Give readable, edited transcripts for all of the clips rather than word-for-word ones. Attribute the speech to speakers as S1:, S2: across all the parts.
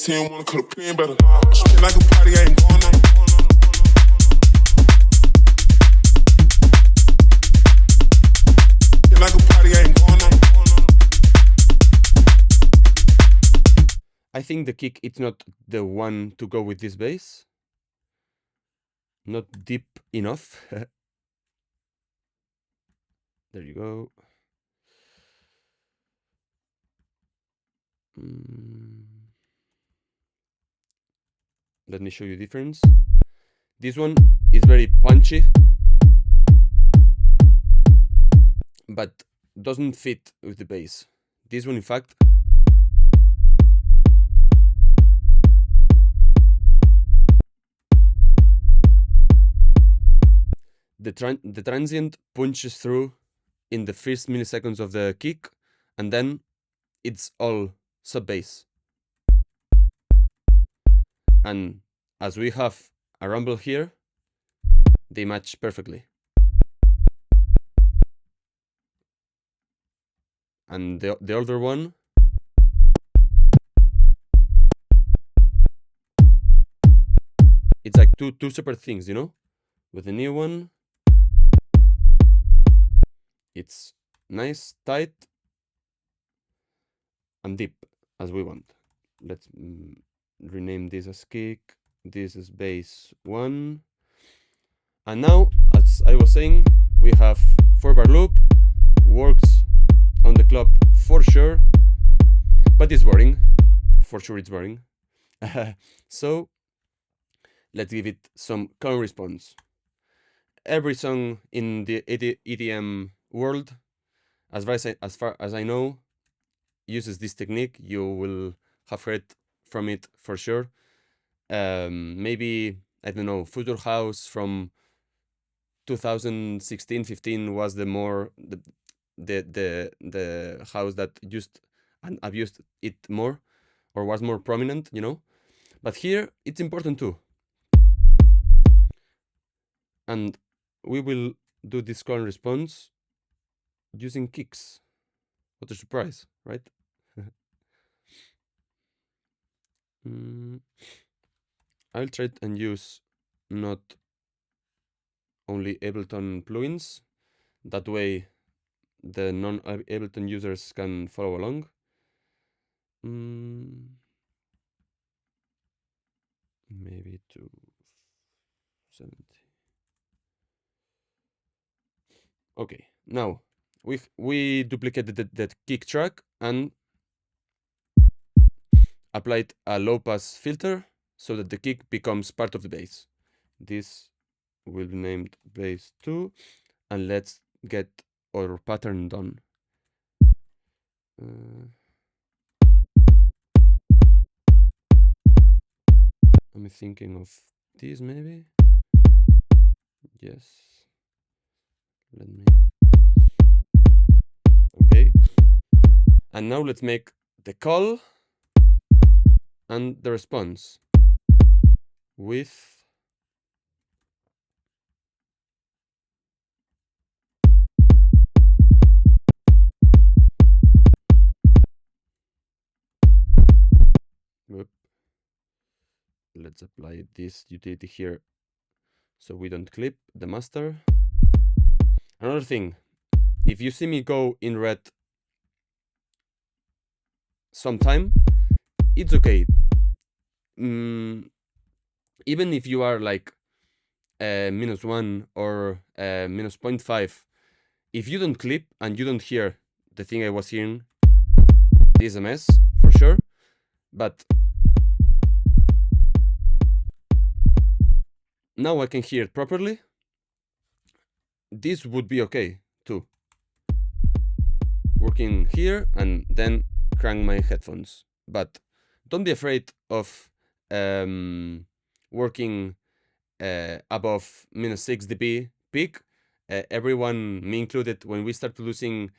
S1: 10, wanna cut a pen better. Spin like a party, I ain't going on. Spin like a party, I ain't going on.
S2: I think the kick it's not the one to go with this bass. Not deep enough. There you go. Let me show you difference. This one is very punchy, but doesn't fit with the bass. This one, in fact, the transient punches through in the first milliseconds of the kick, and then it's all sub bass. And as we have a rumble here, they match perfectly. And the other one, it's like two separate things, you know? With the new one, it's nice, tight, and deep, as we want. Let's rename this as kick. This is bass 1. And now, as I was saying, we have 4-bar loop. Works on the club for sure, but it's boring. For sure it's boring. So, let's give it some cone response. Every song in the EDM world, as far as I know, uses this technique. You will have heard from it for sure. Maybe, I don't know, Future House from 2016-15 was the house that used and abused it more, or was more prominent, you know. But here it's important too. And we will do this call and response using kicks. What a surprise, right? I'll try and use not only Ableton plugins. That way the non-Ableton users can follow along. Maybe 270. Okay, now we duplicated that kick track and applied a low pass filter so that the kick becomes part of the bass. This will be named bass 2, and let's get our pattern done. I'm thinking of this maybe. Yes. Let me. Okay. And now let's make the call and the response with let's apply this utility here so we don't clip the master. Another thing, if you see me go in red sometime, it's okay. Even if you are like -1 or -0.5, if you don't clip and you don't hear the thing I was hearing, this is a mess for sure. But now I can hear it properly. This would be okay too. Working here and then crank my headphones. But don't be afraid of working above -6 dB peak. Everyone, me included, when we start producing,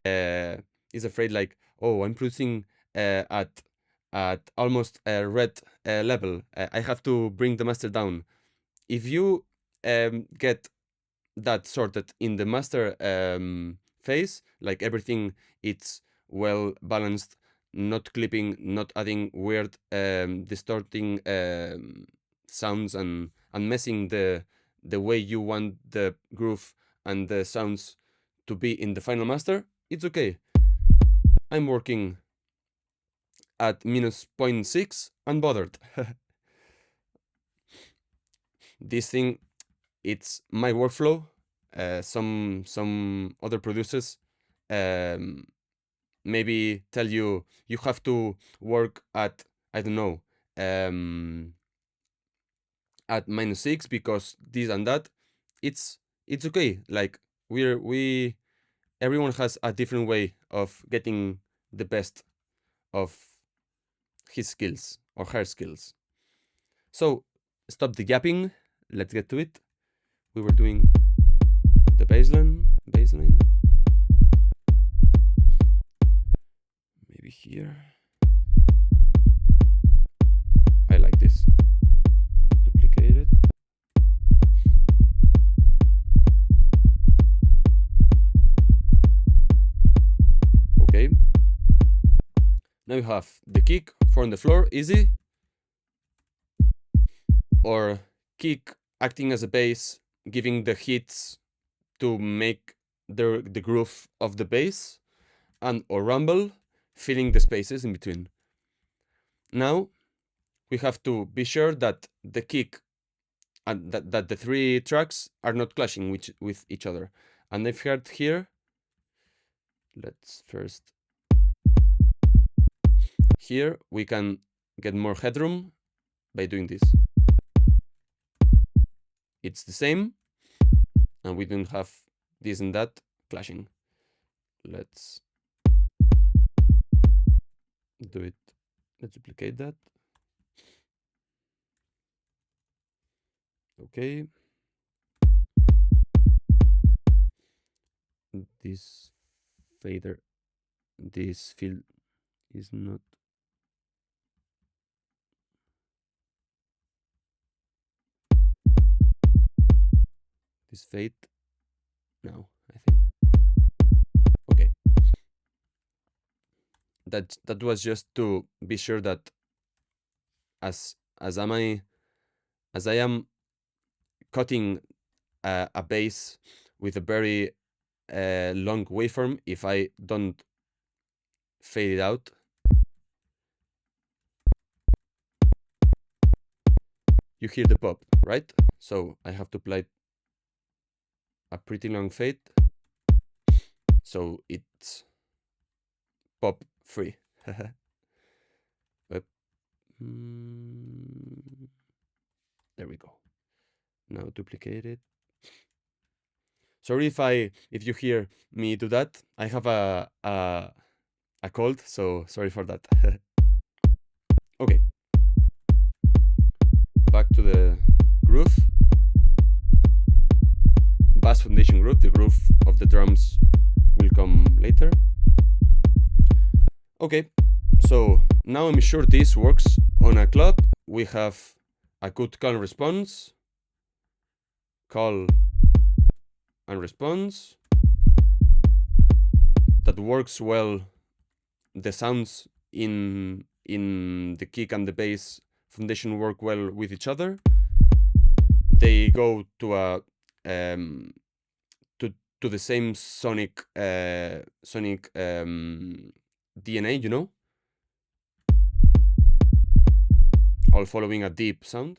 S2: is afraid like, oh, I'm producing at almost a red level. I have to bring the master down. If you get that sorted in the master phase, like everything it's well balanced, not clipping, not adding weird distorting sounds and messing the way you want the groove and the sounds to be in the final master, it's okay. I'm working at minus 0.6 unbothered. This thing, it's my workflow. Some other producers um, maybe tell you you have to work at, I don't know, at -6 because this and that. It's okay. Like we everyone has a different way of getting the best of his skills or her skills. So stop the yapping. Let's get to it. We were doing the baseline. Maybe here. I like this. Duplicate it. Okay. Now you have the kick from the floor, easy. Or kick acting as a bass, giving the hits to make the groove of the bass, and or rumble, filling the spaces in between. Now we have to be sure that the kick and that the three tracks are not clashing with each other. And I've heard here, let's first, here we can get more headroom by doing this. It's the same, and we don't have this and that clashing. Let's do it. Let's duplicate that. Okay. This fader, this fill is not. This fade now, I think. Okay. That was just to be sure that as I am cutting a bass with a very long waveform, if I don't fade it out, you hear the pop, right? So I have to apply a pretty long fade so it's pop free. There we go. Now duplicate it. Sorry if you hear me do that. I have a cold, so sorry for that. Okay. Back to the groove. Bass foundation groove. The groove of the drums will come later. Okay, so now I'm sure this works on a club. We have a good call and response. Call and response. That works well. The sounds in the kick and the bass foundation work well with each other. They go to a to the same sonic DNA, you know, all following a deep sound.